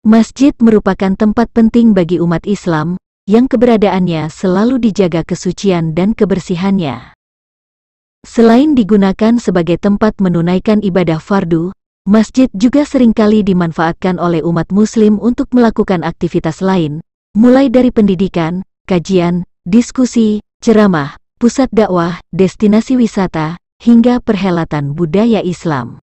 Masjid merupakan tempat penting bagi umat Islam, yang keberadaannya selalu dijaga kesucian dan kebersihannya. Selain digunakan sebagai tempat menunaikan ibadah fardu, masjid juga seringkali dimanfaatkan oleh umat Muslim untuk melakukan aktivitas lain, mulai dari pendidikan, kajian, diskusi, ceramah, pusat dakwah, destinasi wisata, hingga perhelatan budaya Islam.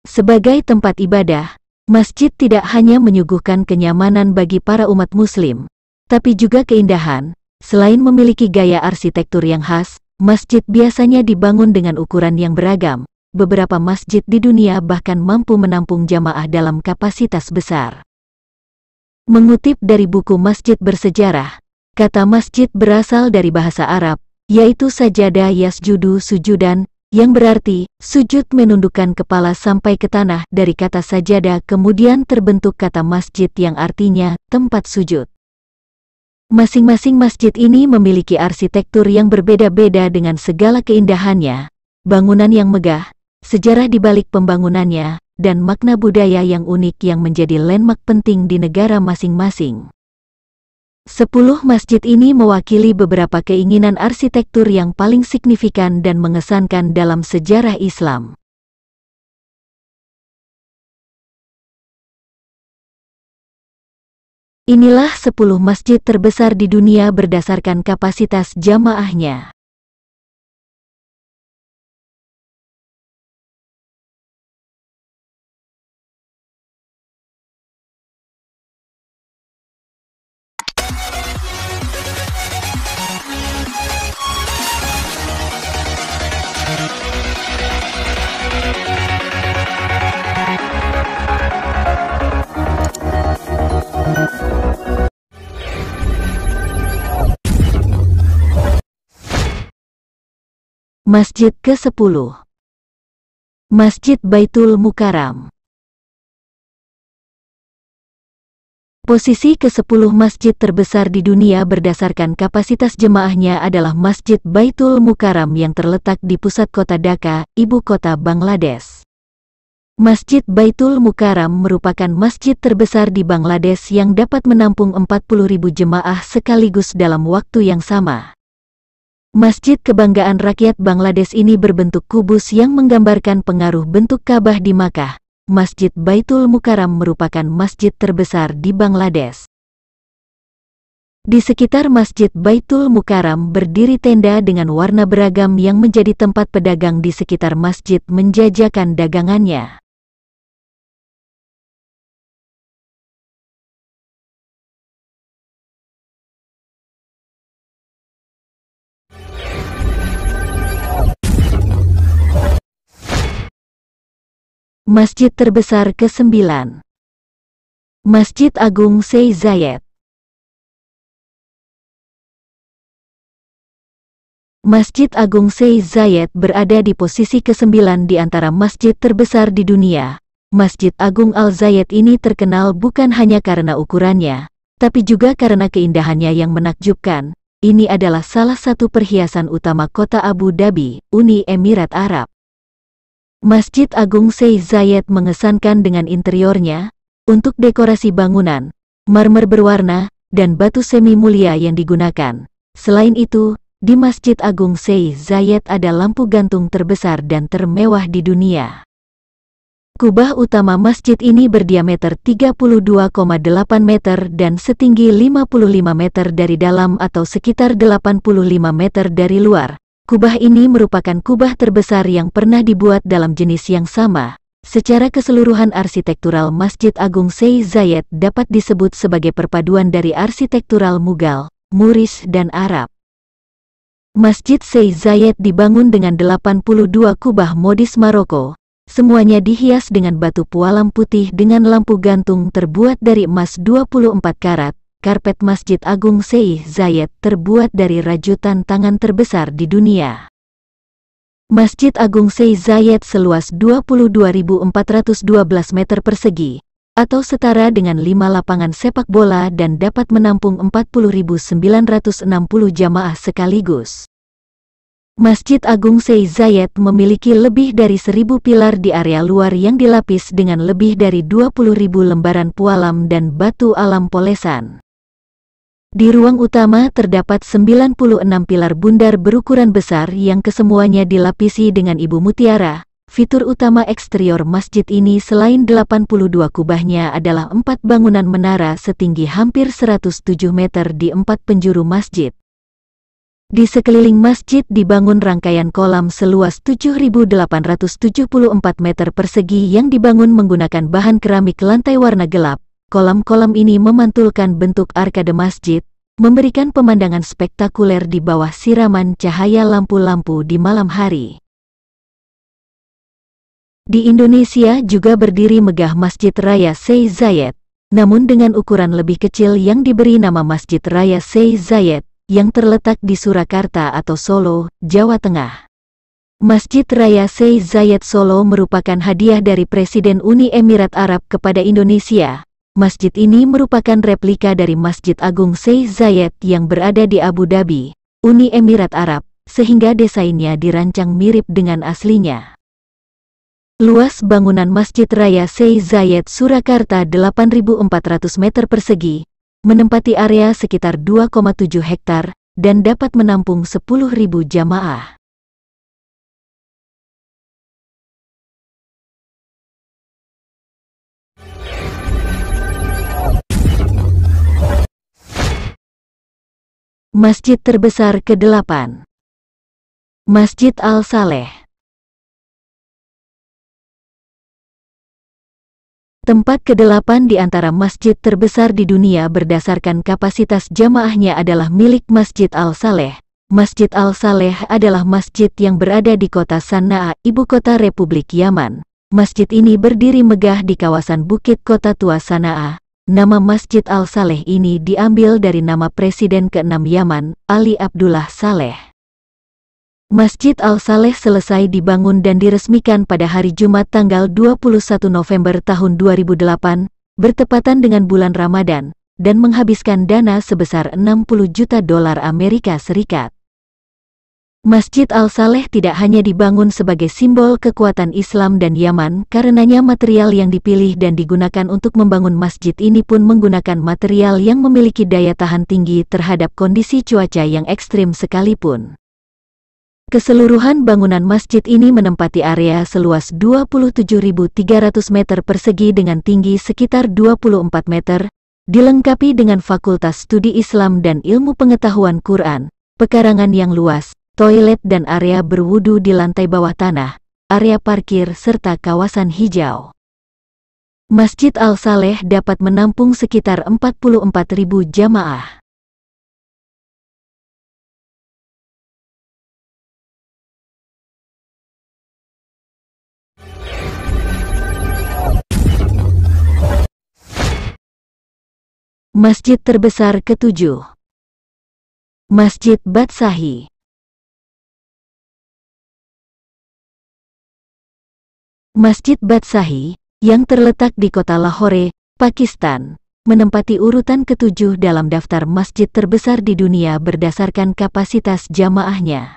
Sebagai tempat ibadah, masjid tidak hanya menyuguhkan kenyamanan bagi para umat Muslim, tapi juga keindahan. Selain memiliki gaya arsitektur yang khas, masjid biasanya dibangun dengan ukuran yang beragam. Beberapa masjid di dunia bahkan mampu menampung jamaah dalam kapasitas besar. Mengutip dari buku Masjid Bersejarah, kata masjid berasal dari bahasa Arab, yaitu sajada yasjudu sujudan, yang berarti sujud menundukkan kepala sampai ke tanah. Dari kata sajada kemudian terbentuk kata masjid yang artinya tempat sujud. Masing-masing masjid ini memiliki arsitektur yang berbeda-beda dengan segala keindahannya, bangunan yang megah, sejarah di balik pembangunannya, dan makna budaya yang unik yang menjadi landmark penting di negara masing-masing. 10 masjid ini mewakili beberapa keinginan arsitektur yang paling signifikan dan mengesankan dalam sejarah Islam. Inilah 10 masjid terbesar di dunia berdasarkan kapasitas jamaahnya. Masjid ke-10, Masjid Baitul Mukarram. Posisi ke-10 masjid terbesar di dunia berdasarkan kapasitas jemaahnya adalah Masjid Baitul Mukarram yang terletak di pusat kota Dhaka, ibu kota Bangladesh. Masjid Baitul Mukarram merupakan masjid terbesar di Bangladesh yang dapat menampung 40.000 jemaah sekaligus dalam waktu yang sama. Masjid kebanggaan rakyat Bangladesh ini berbentuk kubus yang menggambarkan pengaruh bentuk Ka'bah di Makkah. Masjid Baitul Mukarram merupakan masjid terbesar di Bangladesh. Di sekitar Masjid Baitul Mukarram berdiri tenda dengan warna beragam yang menjadi tempat pedagang di sekitar masjid menjajakan dagangannya. Masjid terbesar ke-9, Masjid Agung Sheikh Zayed. Masjid Agung Sheikh Zayed berada di posisi ke-9 di antara masjid terbesar di dunia. Masjid Agung Al-Zayed ini terkenal bukan hanya karena ukurannya, tapi juga karena keindahannya yang menakjubkan. Ini adalah salah satu perhiasan utama kota Abu Dhabi, Uni Emirat Arab. Masjid Agung Sheikh Zayed mengesankan dengan interiornya. Untuk dekorasi bangunan, marmer berwarna, dan batu semi mulia yang digunakan. Selain itu, di Masjid Agung Sheikh Zayed ada lampu gantung terbesar dan termewah di dunia. Kubah utama masjid ini berdiameter 32,8 meter dan setinggi 55 meter dari dalam atau sekitar 85 meter dari luar. Kubah ini merupakan kubah terbesar yang pernah dibuat dalam jenis yang sama. Secara keseluruhan arsitektural Masjid Agung Sheikh Zayed dapat disebut sebagai perpaduan dari arsitektural Mughal, Moorish dan Arab. Masjid Sheikh Zayed dibangun dengan 82 kubah modis Maroko. Semuanya dihias dengan batu pualam putih dengan lampu gantung terbuat dari emas 24 karat. Karpet Masjid Agung Sheikh Zayed terbuat dari rajutan tangan terbesar di dunia. Masjid Agung Sheikh Zayed seluas 22.412 meter persegi, atau setara dengan 5 lapangan sepak bola dan dapat menampung 40.960 jamaah sekaligus. Masjid Agung Sheikh Zayed memiliki lebih dari 1.000 pilar di area luar yang dilapis dengan lebih dari 20.000 lembaran pualam dan batu alam polesan. Di ruang utama terdapat 96 pilar bundar berukuran besar yang kesemuanya dilapisi dengan ibu mutiara. Fitur utama eksterior masjid ini selain 82 kubahnya adalah 4 bangunan menara setinggi hampir 107 meter di 4 penjuru masjid. Di sekeliling masjid dibangun rangkaian kolam seluas 7.874 meter persegi yang dibangun menggunakan bahan keramik lantai warna gelap. Kolam-kolam ini memantulkan bentuk arkade masjid, memberikan pemandangan spektakuler di bawah siraman cahaya lampu-lampu di malam hari. Di Indonesia juga berdiri megah Masjid Raya Sheikh Zayed, namun dengan ukuran lebih kecil yang diberi nama Masjid Raya Sheikh Zayed, yang terletak di Surakarta atau Solo, Jawa Tengah. Masjid Raya Sheikh Zayed Solo merupakan hadiah dari Presiden Uni Emirat Arab kepada Indonesia. Masjid ini merupakan replika dari Masjid Agung Sheikh Zayed yang berada di Abu Dhabi, Uni Emirat Arab, sehingga desainnya dirancang mirip dengan aslinya. Luas bangunan Masjid Raya Sheikh Zayed Surakarta 8.400 meter persegi, menempati area sekitar 2,7 hektar, dan dapat menampung 10.000 jamaah. Masjid terbesar ke-8, Masjid Al-Saleh. Tempat ke-8 di antara masjid terbesar di dunia berdasarkan kapasitas jamaahnya adalah milik Masjid Al-Saleh. Masjid Al-Saleh adalah masjid yang berada di kota Sana'a, ibu kota Republik Yaman. Masjid ini berdiri megah di kawasan Bukit Kota Tua Sana'a. Nama Masjid Al-Saleh ini diambil dari nama Presiden ke-6 Yaman, Ali Abdullah Saleh. Masjid Al-Saleh selesai dibangun dan diresmikan pada hari Jumat tanggal 21 November tahun 2008, bertepatan dengan bulan Ramadan, dan menghabiskan dana sebesar 60 juta dolar Amerika Serikat. Masjid Al-Saleh tidak hanya dibangun sebagai simbol kekuatan Islam dan Yaman, karenanya material yang dipilih dan digunakan untuk membangun masjid ini pun menggunakan material yang memiliki daya tahan tinggi terhadap kondisi cuaca yang ekstrim sekalipun. Keseluruhan bangunan masjid ini menempati area seluas 27.300 meter persegi dengan tinggi sekitar 24 meter, dilengkapi dengan Fakultas Studi Islam dan Ilmu Pengetahuan Quran, pekarangan yang luas, toilet dan area berwudu di lantai bawah tanah, area parkir serta kawasan hijau. Masjid Al-Saleh dapat menampung sekitar 44.000 jamaah. Masjid terbesar ke-7, Masjid Batshahi. Masjid Batshahi, yang terletak di kota Lahore, Pakistan, menempati urutan ke-7 dalam daftar masjid terbesar di dunia berdasarkan kapasitas jamaahnya.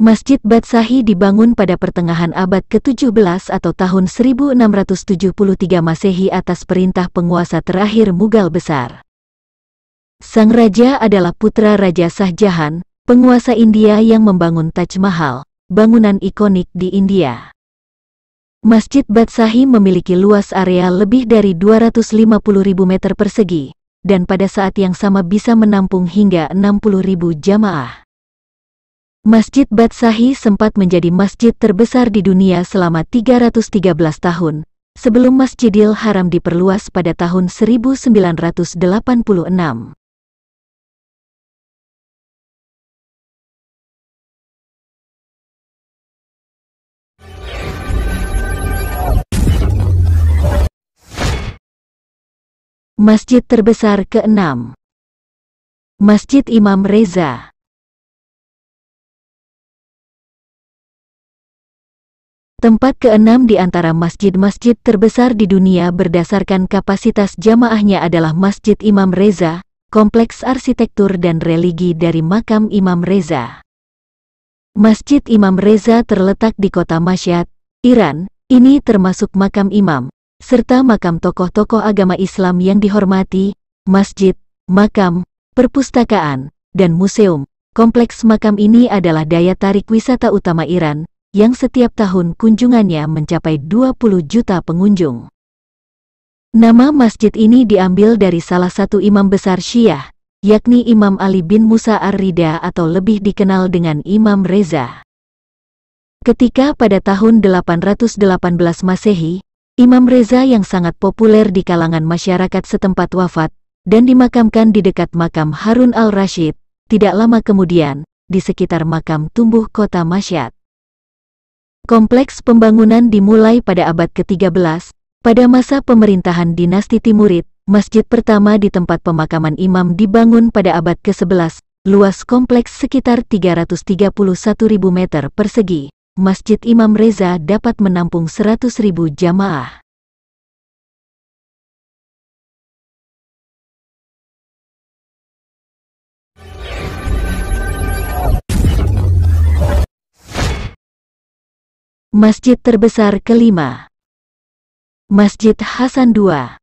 Masjid Batshahi dibangun pada pertengahan abad ke-17 atau tahun 1673 Masehi atas perintah penguasa terakhir Mughal besar. Sang raja adalah putra Raja Shah Jahan, penguasa India yang membangun Taj Mahal, bangunan ikonik di India. Masjid Batshahi memiliki luas area lebih dari 250.000 meter persegi, dan pada saat yang sama bisa menampung hingga 60.000 jamaah. Masjid Batshahi sempat menjadi masjid terbesar di dunia selama 313 tahun, sebelum Masjidil Haram diperluas pada tahun 1986. Masjid terbesar ke-6, Masjid Imam Reza. Tempat ke-6 di antara masjid-masjid terbesar di dunia berdasarkan kapasitas jamaahnya adalah Masjid Imam Reza, kompleks arsitektur dan religi dari makam Imam Reza. Masjid Imam Reza terletak di kota Mashhad, Iran. Ini termasuk makam imam, serta makam tokoh-tokoh agama Islam yang dihormati, masjid, makam, perpustakaan, dan museum. Kompleks makam ini adalah daya tarik wisata utama Iran, yang setiap tahun kunjungannya mencapai 20 juta pengunjung. Nama masjid ini diambil dari salah satu imam besar Syiah, yakni Imam Ali bin Musa Ar-Ridha atau lebih dikenal dengan Imam Reza. Ketika pada tahun 818 Masehi, Imam Reza yang sangat populer di kalangan masyarakat setempat wafat, dan dimakamkan di dekat makam Harun al-Rashid. Tidak lama kemudian, di sekitar makam tumbuh kota Mashhad. Kompleks pembangunan dimulai pada abad ke-13, pada masa pemerintahan dinasti Timurid. Masjid pertama di tempat pemakaman imam dibangun pada abad ke-11, luas kompleks sekitar 331.000 meter persegi. Masjid Imam Reza dapat menampung 100.000 jamaah. Masjid terbesar kelima, Masjid Hasan II.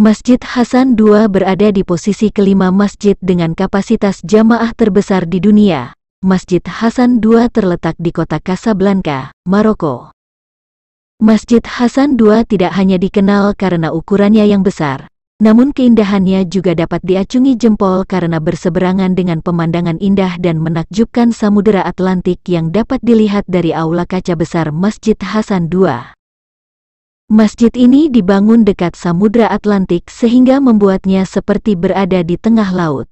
Masjid Hasan II berada di posisi kelima masjid dengan kapasitas jamaah terbesar di dunia. Masjid Hasan II terletak di kota Casablanca, Maroko. Masjid Hasan II tidak hanya dikenal karena ukurannya yang besar, namun keindahannya juga dapat diacungi jempol karena berseberangan dengan pemandangan indah dan menakjubkan Samudera Atlantik yang dapat dilihat dari aula kaca besar Masjid Hasan II. Masjid ini dibangun dekat Samudra Atlantik sehingga membuatnya seperti berada di tengah laut.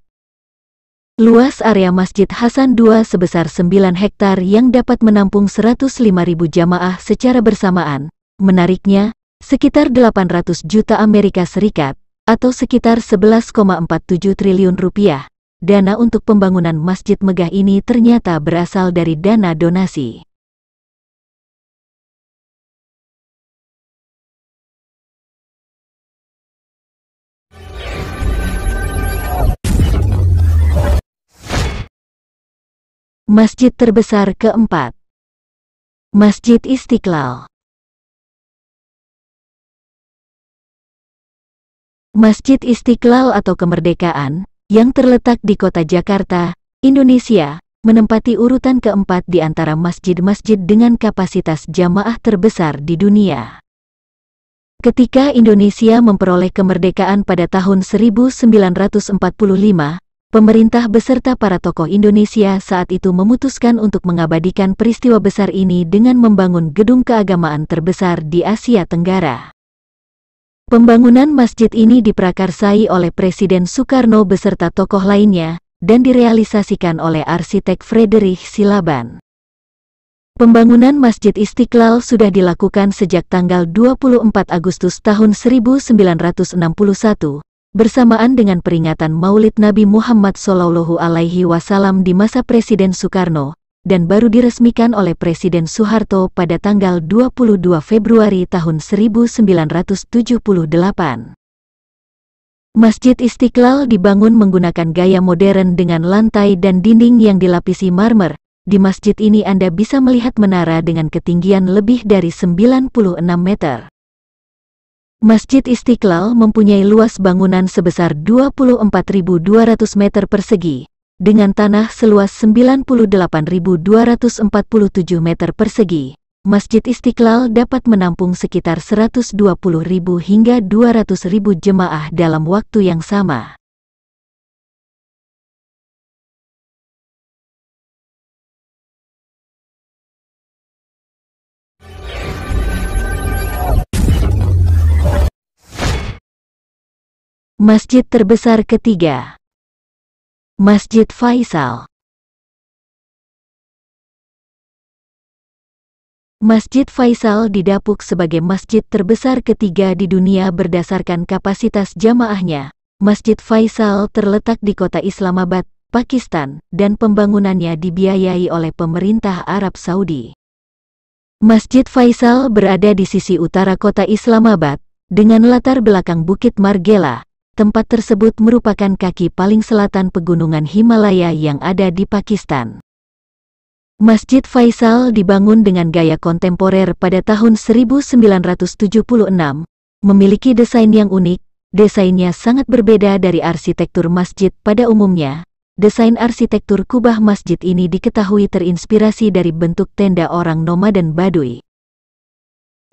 Luas area Masjid Hasan II sebesar 9 hektar yang dapat menampung 105.000 jamaah secara bersamaan. Menariknya, sekitar 800 juta Amerika Serikat, atau sekitar 11,47 triliun rupiah, dana untuk pembangunan masjid megah ini ternyata berasal dari dana donasi. Masjid terbesar keempat, Masjid Istiqlal. Masjid Istiqlal atau Kemerdekaan, yang terletak di kota Jakarta, Indonesia, menempati urutan keempat di antara masjid-masjid dengan kapasitas jamaah terbesar di dunia. Ketika Indonesia memperoleh kemerdekaan pada tahun 1945, pemerintah beserta para tokoh Indonesia saat itu memutuskan untuk mengabadikan peristiwa besar ini dengan membangun gedung keagamaan terbesar di Asia Tenggara. Pembangunan masjid ini diprakarsai oleh Presiden Soekarno beserta tokoh lainnya, dan direalisasikan oleh arsitek Friedrich Silaban. Pembangunan Masjid Istiqlal sudah dilakukan sejak tanggal 24 Agustus tahun 1961, bersamaan dengan peringatan Maulid Nabi Muhammad SAW di masa Presiden Soekarno, dan baru diresmikan oleh Presiden Soeharto pada tanggal 22 Februari tahun 1978. Masjid Istiqlal dibangun menggunakan gaya modern dengan lantai dan dinding yang dilapisi marmer. Di masjid ini Anda bisa melihat menara dengan ketinggian lebih dari 96 meter. Masjid Istiqlal mempunyai luas bangunan sebesar 24.200 meter persegi, dengan tanah seluas 98.247 meter persegi. Masjid Istiqlal dapat menampung sekitar 120.000 hingga 200.000 jemaah dalam waktu yang sama. Masjid terbesar ketiga, Masjid Faisal. Masjid Faisal didapuk sebagai masjid terbesar ketiga di dunia berdasarkan kapasitas jamaahnya. Masjid Faisal terletak di kota Islamabad, Pakistan, dan pembangunannya dibiayai oleh pemerintah Arab Saudi. Masjid Faisal berada di sisi utara kota Islamabad, dengan latar belakang Bukit Marghela, tempat tersebut merupakan kaki paling selatan pegunungan Himalaya yang ada di Pakistan. Masjid Faisal dibangun dengan gaya kontemporer pada tahun 1976, memiliki desain yang unik. Desainnya sangat berbeda dari arsitektur masjid pada umumnya. Desain arsitektur kubah masjid ini diketahui terinspirasi dari bentuk tenda orang nomaden Baduy.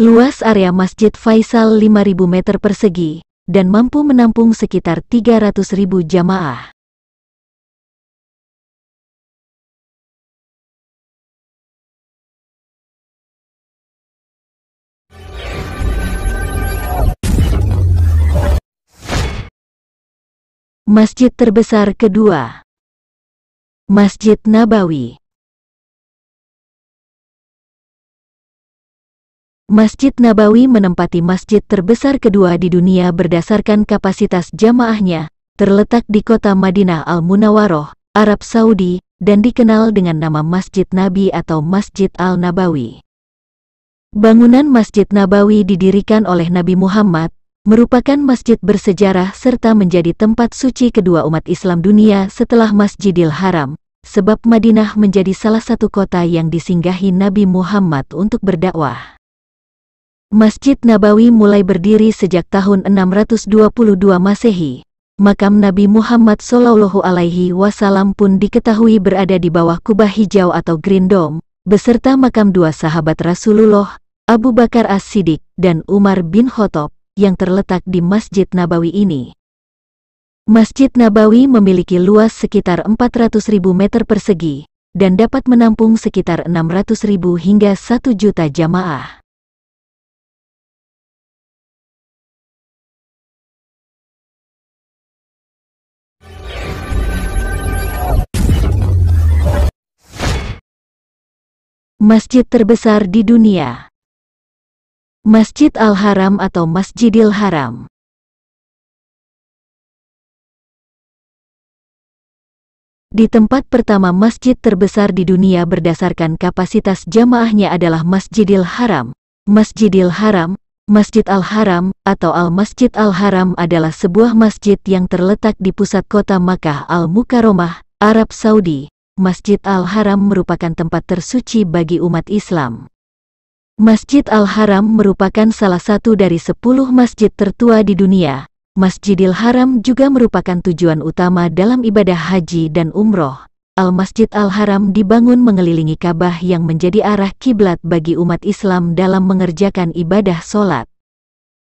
Luas area Masjid Faisal 5.000 meter persegi, dan mampu menampung sekitar 300.000 jamaah. Masjid terbesar kedua, Masjid Nabawi. Masjid Nabawi menempati masjid terbesar kedua di dunia berdasarkan kapasitas jamaahnya, terletak di kota Madinah Al-Munawwaroh, Arab Saudi, dan dikenal dengan nama Masjid Nabi atau Masjid Al-Nabawi. Bangunan Masjid Nabawi didirikan oleh Nabi Muhammad, merupakan masjid bersejarah serta menjadi tempat suci kedua umat Islam dunia setelah Masjidil Haram, sebab Madinah menjadi salah satu kota yang disinggahi Nabi Muhammad untuk berdakwah. Masjid Nabawi mulai berdiri sejak tahun 622 Masehi. Makam Nabi Muhammad SAW pun diketahui berada di bawah kubah hijau atau Green Dome, beserta makam dua sahabat Rasulullah, Abu Bakar As-Siddiq dan Umar bin Khattab, yang terletak di Masjid Nabawi ini. Masjid Nabawi memiliki luas sekitar 400.000 meter persegi, dan dapat menampung sekitar 600.000 hingga 1 juta jamaah. Masjid terbesar di dunia, Masjid Al-Haram atau Masjidil Haram. Di tempat pertama masjid terbesar di dunia berdasarkan kapasitas jamaahnya adalah Masjidil Haram. Masjidil Haram, Masjid Al-Haram, atau Al-Masjid Al-Haram adalah sebuah masjid yang terletak di pusat kota Makkah Al-Mukarramah, Arab Saudi. Masjid Al-Haram merupakan tempat tersuci bagi umat Islam. Masjid Al-Haram merupakan salah satu dari 10 masjid tertua di dunia. Masjidil Haram juga merupakan tujuan utama dalam ibadah haji dan umroh. Al-Masjid Al-Haram dibangun mengelilingi Ka'bah yang menjadi arah kiblat bagi umat Islam dalam mengerjakan ibadah sholat.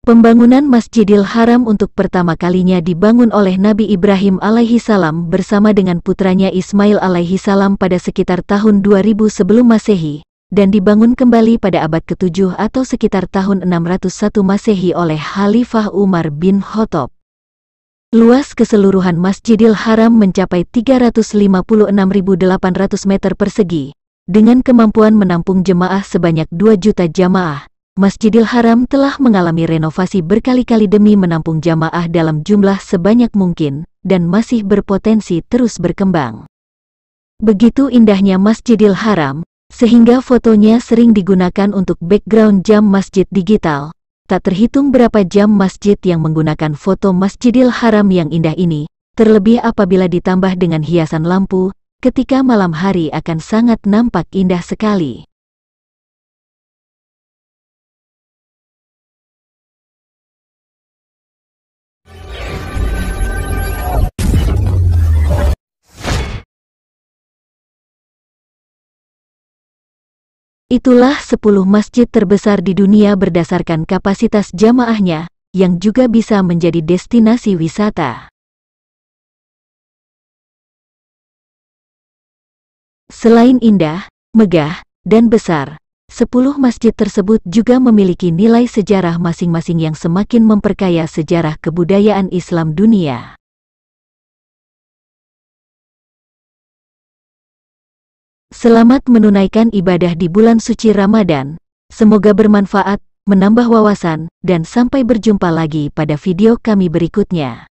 Pembangunan Masjidil Haram untuk pertama kalinya dibangun oleh Nabi Ibrahim alaihissalam bersama dengan putranya Ismail alaihissalam pada sekitar tahun 2000 sebelum Masehi, dan dibangun kembali pada abad ke-7 atau sekitar tahun 601 Masehi oleh Khalifah Umar bin Khattab. Luas keseluruhan Masjidil Haram mencapai 356.800 meter persegi, dengan kemampuan menampung jemaah sebanyak 2 juta jamaah. Masjidil Haram telah mengalami renovasi berkali-kali demi menampung jamaah dalam jumlah sebanyak mungkin, dan masih berpotensi terus berkembang. Begitu indahnya Masjidil Haram, sehingga fotonya sering digunakan untuk background jam masjid digital. Tak terhitung berapa jam masjid yang menggunakan foto Masjidil Haram yang indah ini, terlebih apabila ditambah dengan hiasan lampu, ketika malam hari akan sangat nampak indah sekali. Itulah 10 masjid terbesar di dunia berdasarkan kapasitas jamaahnya, yang juga bisa menjadi destinasi wisata. Selain indah, megah, dan besar, 10 masjid tersebut juga memiliki nilai sejarah masing-masing yang semakin memperkaya sejarah kebudayaan Islam dunia. Selamat menunaikan ibadah di bulan suci Ramadan. Semoga bermanfaat, menambah wawasan, dan sampai berjumpa lagi pada video kami berikutnya.